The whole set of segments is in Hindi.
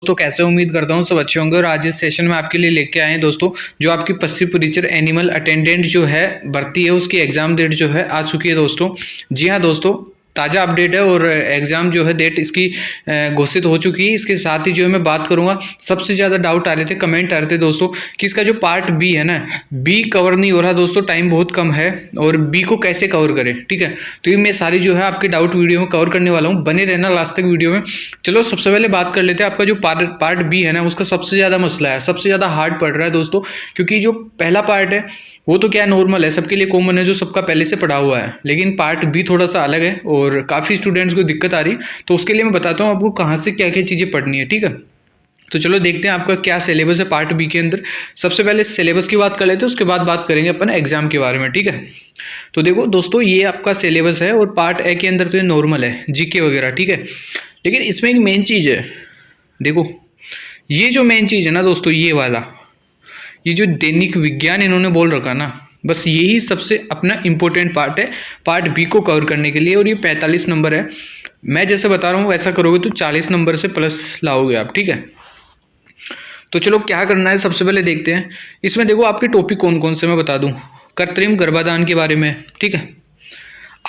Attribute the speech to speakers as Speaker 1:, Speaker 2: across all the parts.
Speaker 1: तो कैसे उम्मीद करता हूँ सब अच्छे होंगे। और आज इस सेशन में आपके लिए लेके आए हैं दोस्तों, जो आपकी पशु परिचर एनिमल अटेंडेंट जो है भर्ती है, उसकी एग्जाम डेट जो है आ चुकी है दोस्तों। जी हाँ दोस्तों, ताज़ा अपडेट है और एग्ज़ाम जो है डेट इसकी घोषित हो चुकी है। इसके साथ ही जो है मैं बात करूंगा, सबसे ज़्यादा डाउट आ रहे थे, कमेंट आ रहे थे दोस्तों कि इसका जो पार्ट बी है ना, बी कवर नहीं हो रहा दोस्तों, टाइम बहुत कम है और बी को कैसे कवर करें। ठीक है, तो ये मैं सारी जो है आपके डाउट वीडियो में कवर करने वाला हूँ, बने रहना लास्ट तक वीडियो में। चलो सबसे पहले बात कर लेते हैं, आपका जो पार्ट बी है ना, उसका सबसे ज़्यादा मसला है, सबसे ज़्यादा हार्ड पड़ रहा है दोस्तों। क्योंकि जो पहला पार्ट है वो तो क्या नॉर्मल है, सबके लिए कॉमन है, जो सबका पहले से पढ़ा हुआ है। लेकिन पार्ट बी थोड़ा सा अलग है और काफ़ी स्टूडेंट्स को दिक्कत आ रही है। तो उसके लिए मैं बताता हूँ आपको कहाँ से क्या क्या चीज़ें पढ़नी है। ठीक है, तो चलो देखते हैं आपका क्या सिलेबस है पार्ट बी के अंदर। सबसे पहले सिलेबस की बात कर लेते हैं, उसके बाद बात करेंगे अपन एग्जाम के बारे में। ठीक है, तो देखो दोस्तों, ये आपका सिलेबस है और पार्ट ए के अंदर तो ये नॉर्मल है, जीके वगैरह। ठीक है, लेकिन इसमें एक मेन चीज़ है, देखो ये जो मेन चीज़ है ना दोस्तों, ये वाला, ये जो दैनिक विज्ञान इन्होंने बोल रखा ना, बस यही सबसे अपना इम्पोर्टेंट पार्ट है पार्ट बी को कवर करने के लिए। और ये 45 नंबर है। मैं जैसे बता रहा हूँ वैसा करोगे तो 40 नंबर से प्लस लाओगे आप। ठीक है, तो चलो क्या करना है, सबसे पहले देखते हैं। इसमें देखो आपके टॉपिक कौन कौन से मैं बता दूं। कृत्रिम गर्भाधान के बारे में, ठीक है,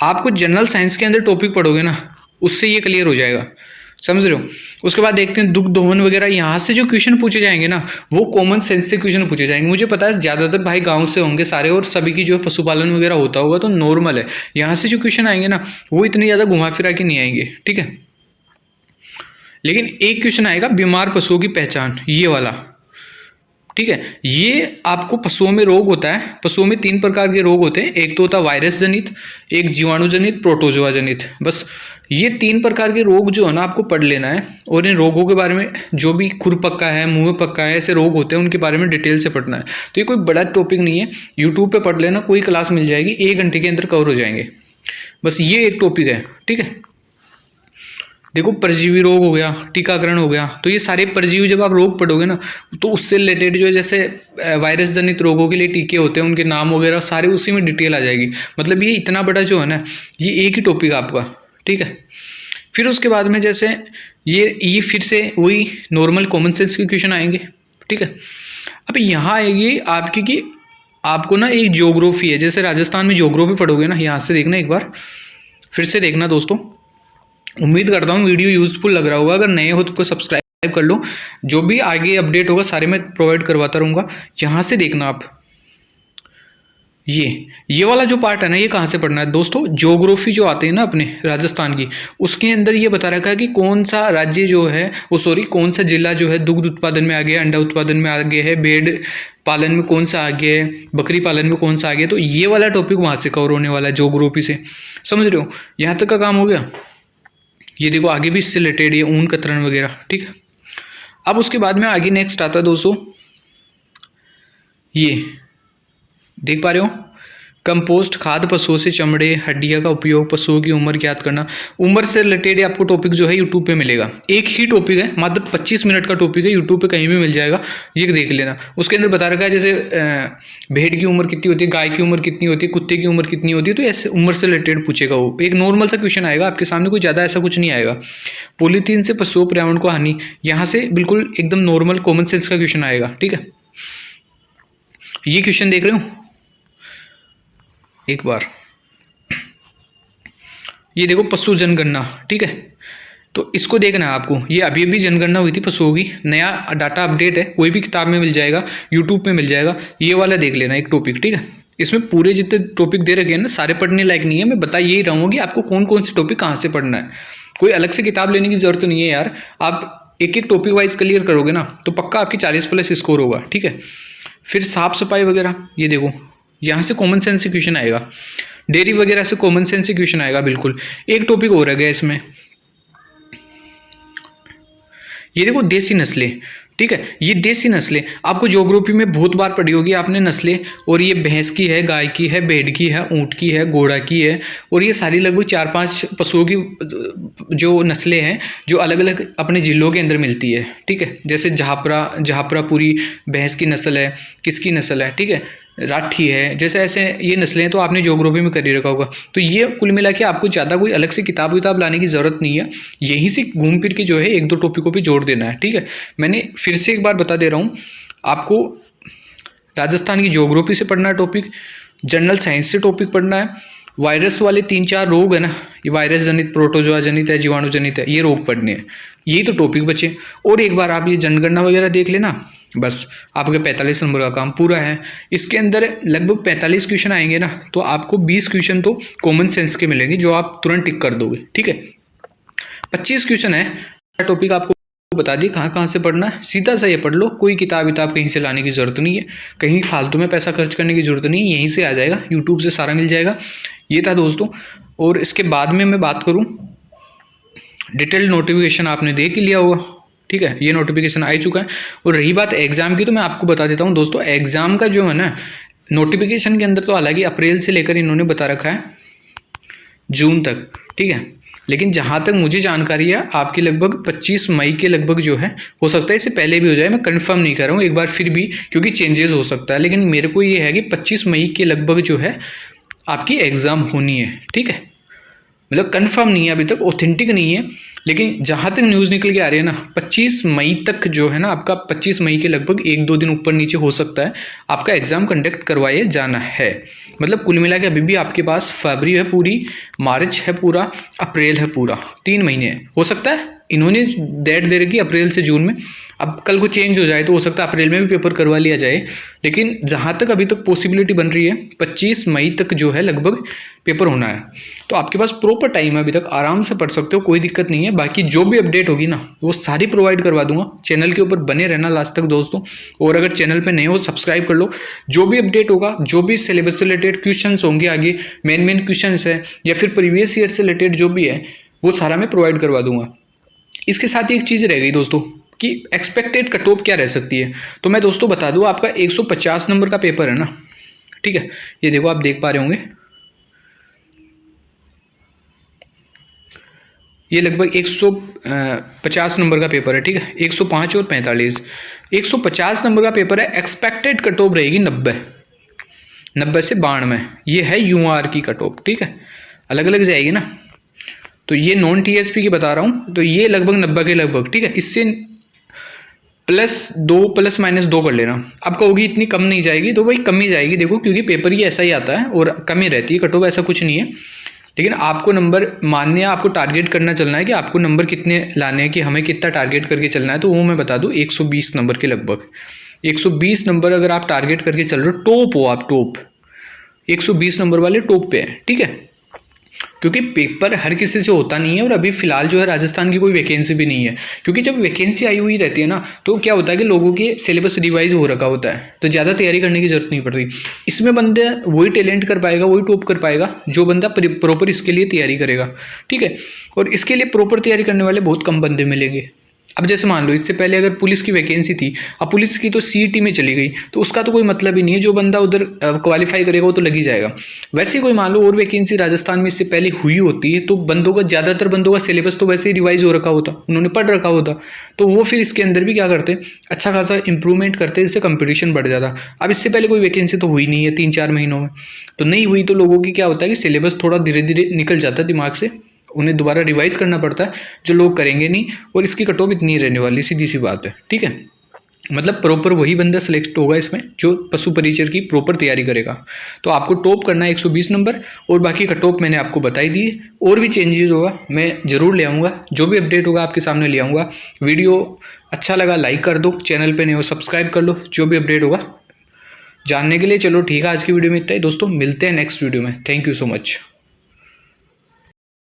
Speaker 1: आपको जनरल साइंस के अंदर टॉपिक पढ़ोगे ना, उससे ये क्लियर हो जाएगा, समझ रहे हो। उसके बाद देखते हैं दुग्ध दोहन वगैरह, यहाँ से जो क्वेश्चन पूछे जाएंगे ना, वो कॉमन सेंस से क्वेश्चन पूछे जाएंगे। मुझे पता है ज़्यादातर भाई गांव से होंगे सारे और सभी की जो है पशुपालन वगैरह होता होगा, तो नॉर्मल है। यहाँ से जो क्वेश्चन आएंगे ना, वो इतने ज़्यादा घुमा फिरा के नहीं आएंगे। ठीक है, लेकिन एक क्वेश्चन आएगा बीमार पशुओं की पहचान, ये वाला। ठीक है, ये आपको पशुओं में रोग होता है, पशुओं में 3 प्रकार के रोग होते हैं। एक तो होता है वायरस जनित, एक जीवाणु जनित, प्रोटोजोआ जनित। बस ये 3 प्रकार के रोग जो है ना आपको पढ़ लेना है। और इन रोगों के बारे में, जो भी खुर पक्का है, मुंह पक्का है, ऐसे रोग होते हैं, उनके बारे में डिटेल से पढ़ना है। तो ये कोई बड़ा टॉपिक नहीं है, यूट्यूब पे पढ़ लेना, कोई क्लास मिल जाएगी, 1 घंटे के अंदर कवर हो जाएंगे। बस ये एक टॉपिक है। ठीक है, देखो परजीवी रोग हो गया, टीकाकरण हो गया, तो ये सारे परजीवी जब आप रोग पढ़ोगे ना, तो उससे रिलेटेड जो है, जैसे वायरस जनित रोगों के लिए टीके होते हैं, उनके नाम वगैरह सारे उसी में डिटेल आ जाएगी। मतलब ये इतना बड़ा जो है ना, ये एक ही टॉपिक आपका। ठीक है, फिर उसके बाद में जैसे ये फिर से वही नॉर्मल कॉमन सेंस के क्वेश्चन आएंगे। ठीक है, अब यहाँ आएगी आपकी कि आपको ना एक ज्योग्राफी है, जैसे राजस्थान में ज्योग्राफी पढ़ोगे ना, यहाँ से देखना एक बार, फिर से देखना दोस्तों। उम्मीद करता हूँ वीडियो यूजफुल लग रहा होगा। अगर नए हो तो सब्सक्राइब कर लो, जो भी आगे अपडेट होगा सारे मैं प्रोवाइड करवाता रहूँगा। यहाँ से देखना आप, ये वाला जो पार्ट है ना, ये कहाँ से पढ़ना है दोस्तों। ज्योग्राफी जो आते हैं ना अपने राजस्थान की, उसके अंदर ये बता रखा है कि कौन सा राज्य जो है, कौन सा जिला जो है दुग्ध उत्पादन में आगे है, अंडा उत्पादन में आगे है, भेड़ पालन में कौन सा आगे है, बकरी पालन में कौन सा आगे है। तो ये वाला टॉपिक वहाँ से कवर होने वाला है, ज्योग्राफी से। समझ रहे हो, यहाँ तक का काम हो गया। ये देखो आगे भी इससे रिलेटेड ये ऊन कतरन वगैरह। ठीक है, अब उसके बाद में आगे नेक्स्ट आता है दोस्तों, ये देख पा रहे हो, कंपोस्ट खाद पशुओं से चमड़े हड्डियां का उपयोग, पशुओं की उम्र ज्ञात करना। उम्र से रिलेटेड आपको टॉपिक जो है यूट्यूब पे मिलेगा, एक ही टॉपिक है, मात्र 25 मिनट का टॉपिक है, यूट्यूब पे कहीं भी मिल जाएगा, ये देख लेना। उसके अंदर बता रखा है जैसे भेड़ की उम्र कितनी होती है, गाय की उम्र कितनी होती है, कुत्ते की उम्र कितनी होती है, तो ऐसे उम्र से रिलेटेड पूछेगा वो। एक नॉर्मल सा क्वेश्चन आएगा आपके सामने, कोई ज़्यादा ऐसा कुछ नहीं आएगा। पॉलीथीन से पशुओं पर्यावरण को हानि, यहाँ से बिल्कुल एकदम नॉर्मल कॉमन सेंस का क्वेश्चन आएगा। ठीक है, ये क्वेश्चन देख रहे हो एक बार, ये देखो पशु जनगणना। ठीक है, तो इसको देखना है आपको, ये अभी अभी जनगणना हुई थी पशुओं की, नया डाटा अपडेट है, कोई भी किताब में मिल जाएगा, यूट्यूब में मिल जाएगा, ये वाला देख लेना एक टॉपिक। ठीक है, इसमें पूरे जितने टॉपिक दे रखे हैं ना, सारे पढ़ने लायक नहीं है। मैं बता यही रहा हूँ कि आपको कौन कौन से टॉपिक कहाँ से पढ़ना है, कोई अलग से किताब लेने की जरूरत नहीं है यार। आप एक एक टॉपिक वाइज क्लियर करोगे ना, तो पक्का आपकी 40 प्लस स्कोर होगा। ठीक है, फिर साफ सफाई वगैरह, ये देखो यहाँ से कॉमन सेंस से क्वेश्चन आएगा, डेयरी वगैरह से कॉमन सेंस से क्वेश्चन आएगा बिल्कुल। एक टॉपिक हो रह गया इसमें, ये देखो देसी नस्लें। ठीक है, ये देसी नस्लें आपको ज्योग्राफी में बहुत बार पढ़ी होगी आपने नस्लें, और ये भैंस की है, गाय की है, भेड़ की है, ऊँट की है, घोड़ा की है, और ये सारी लगभग 4-5 पशुओं की जो नस्लें हैं, जो अलग अलग अपने जिलों के अंदर मिलती है। ठीक है, जैसे जहापरापुरी भैंस की नस्ल है, किसकी नस्ल है। ठीक है, राठी है, जैसे ऐसे ये नस्लें हैं, तो आपने ज्योग्राफी में कर ही रखा होगा। तो ये कुल मिला के आपको ज़्यादा कोई अलग से किताब लाने की ज़रूरत नहीं है, यहीं से घूम फिर के जो है 1-2 टॉपिकों पे जोड़ देना है, ठीक है। मैंने फिर से एक बार बता दे रहा हूँ आपको, राजस्थान की ज्योग्राफी से पढ़ना है टॉपिक, जनरल साइंस से टॉपिक पढ़ना है, वायरस वाले 3-4 रोग है ना, ये वायरस जनित, प्रोटोजोआ जनित है, जीवाणु जनित है, ये रोग पढ़ने हैं, यही तो टॉपिक बचे। और एक बार आप ये जनगणना वगैरह देख लेना, बस आपके 45 नंबर का काम पूरा है। इसके अंदर लगभग 45 क्वेश्चन आएंगे ना, तो आपको 20 क्वेश्चन तो कॉमन सेंस के मिलेंगे जो आप तुरंत टिक कर दोगे, ठीक है। 25 क्वेश्चन है, टॉपिक आपको बता दी कहाँ कहाँ से पढ़ना है, सीधा सा ये पढ़ लो, कोई किताब कहीं से लाने की ज़रूरत नहीं है, कहीं फालतू में पैसा खर्च करने की ज़रूरत नहीं है, यहीं से आ जाएगा, यूट्यूब से सारा मिल जाएगा। ये था दोस्तों। और इसके बाद में मैं बात करूँ, डिटेल्ड नोटिफिकेशन आपने देख ही लिया होगा, ठीक है, ये नोटिफिकेशन आ चुका है। और रही बात एग्ज़ाम की, तो मैं आपको बता देता हूँ दोस्तों, एग्ज़ाम का जो है ना, नोटिफिकेशन के अंदर तो हालांकि अप्रैल से लेकर इन्होंने बता रखा है जून तक, ठीक है, लेकिन जहाँ तक मुझे जानकारी है आपकी लगभग 25 मई के लगभग जो है, हो सकता है इससे पहले भी हो जाए, मैं कंफर्म नहीं कर रहा हूँ, एक बार फिर भी, क्योंकि चेंजेस हो सकता है, लेकिन मेरे को ये है कि 25 मई के लगभग जो है आपकी एग्ज़ाम होनी है, ठीक है। मतलब कंफर्म नहीं है अभी तक, ऑथेंटिक नहीं है, लेकिन जहाँ तक न्यूज़ निकल के आ रही है ना, 25 मई तक जो है ना आपका, 25 मई के लगभग 1-2 दिन ऊपर नीचे हो सकता है आपका एग्ज़ाम कंडक्ट करवाए जाना है। मतलब कुल मिला के अभी भी आपके पास फरवरी है पूरी, मार्च है पूरा, अप्रैल है पूरा, 3 महीने है। हो सकता है इन्होंने डेट दे रखी अप्रैल से जून में, अब कल को चेंज हो जाए तो हो सकता है अप्रैल में भी पेपर करवा लिया जाए, लेकिन जहाँ तक अभी तक पॉसिबिलिटी बन रही है 25 मई तक जो है लगभग पेपर होना है। तो आपके पास प्रॉपर टाइम है अभी तक, आराम से पढ़ सकते हो, कोई दिक्कत नहीं है। बाकी जो भी अपडेट होगी ना वो सारी प्रोवाइड करवा दूंगा, चैनल के ऊपर बने रहना लास्ट तक दोस्तों। और अगर चैनल पर नए हो सब्सक्राइब कर लो, जो भी अपडेट होगा, जो भी सिलेबस से रिलेटेड क्वेश्चन होंगे आगे, मेन क्वेश्चन है या फिर प्रीवियस ईयर से रिलेटेड जो भी है वो सारा मैं प्रोवाइड करवा दूंगा। इसके साथ ही एक चीज़ रह गई दोस्तों कि एक्सपेक्टेड कट ऑफ क्या रह सकती है, तो मैं दोस्तों बता दूं, आपका 150 नंबर का पेपर है ना, ठीक है, ये देखो आप देख पा रहे होंगे, ये लगभग 150 नंबर का पेपर है, ठीक है, 105 और 45, 150 नंबर का पेपर है। एक्सपेक्टेड कट ऑफ रहेगी 90 से 92, ये है यूआर की कट ऑफ, ठीक है, अलग अलग जाएगी ना। तो ये नॉन टीएसपी की बता रहा हूँ, तो ये लगभग 90 के लगभग, ठीक है, इससे +2 ±2 कर लेना। अब कहोगी इतनी कम नहीं जाएगी, तो भाई कम ही जाएगी, देखो क्योंकि पेपर ही ऐसा ही आता है और कम ही रहती है कट ऑफ, ऐसा कुछ नहीं है। लेकिन आपको नंबर मानने, आपको टारगेट करना चलना है कि आपको नंबर कितने लाने हैं, कि हमें कितना टारगेट करके चलना है, तो वो मैं बता दूँ 120 नंबर के लगभग, 120 नंबर अगर आप टारगेट करके चल रहे हो, टॉप हो आप, टॉप 120 नंबर वाले टॉप पे है, ठीक है, क्योंकि पेपर हर किसी से होता नहीं है। और अभी फिलहाल जो है राजस्थान की कोई वैकेंसी भी नहीं है, क्योंकि जब वैकेंसी आई हुई रहती है ना, तो क्या होता है कि लोगों के सिलेबस रिवाइज हो रखा होता है, तो ज़्यादा तैयारी करने की जरूरत नहीं पड़ती। इसमें बंदे वही टैलेंट कर पाएगा, वही टॉप कर पाएगा जो बंदा प्रॉपर इसके लिए तैयारी करेगा, ठीक है। और इसके लिए प्रॉपर तैयारी करने वाले बहुत कम बंदे मिलेंगे। अब जैसे मान लो इससे पहले अगर पुलिस की वैकेंसी थी, अब पुलिस की तो सीईटी में चली गई, तो उसका तो कोई मतलब ही नहीं है, जो बंदा उधर क्वालिफाई करेगा वो तो लग ही जाएगा। वैसे कोई मान लो और वैकेंसी राजस्थान में इससे पहले हुई होती है, तो बंदों का, ज़्यादातर बंदों का सिलेबस तो वैसे ही रिवाइज हो रखा होता, उन्होंने पढ़ रखा होता, तो वो फिर इसके अंदर भी क्या करते, अच्छा खासा इंप्रूवमेंट करते, जिससे कंपटीशन बढ़ जाता। अब इससे पहले कोई वैकेंसी तो हुई नहीं है 3-4 महीनों में, तो नहीं हुई, तो लोगों की क्या होता है कि सिलेबस थोड़ा धीरे धीरे निकल जाता है दिमाग से, उन्हें दोबारा रिवाइज करना पड़ता है, जो लोग करेंगे नहीं। और इसकी कट ऑफ इतनी रहने वाली, सीधी सी बात है, ठीक है। मतलब प्रॉपर वही बंदा सिलेक्ट होगा इसमें जो पशु परिचर की प्रॉपर तैयारी करेगा। तो आपको टॉप करना है 120 नंबर, और बाकी कट ऑफ मैंने आपको बताई दी है। और भी चेंजेस होगा मैं ज़रूर ले आऊँगा, जो भी अपडेट होगा आपके सामने ले आऊँगा। वीडियो अच्छा लगा लाइक कर दो, चैनल पर नहीं हो सब्सक्राइब कर लो, जो भी अपडेट होगा जानने के लिए। चलो ठीक है, आज की वीडियो में इतना ही दोस्तों, मिलते हैं नेक्स्ट वीडियो में। Thank you so much.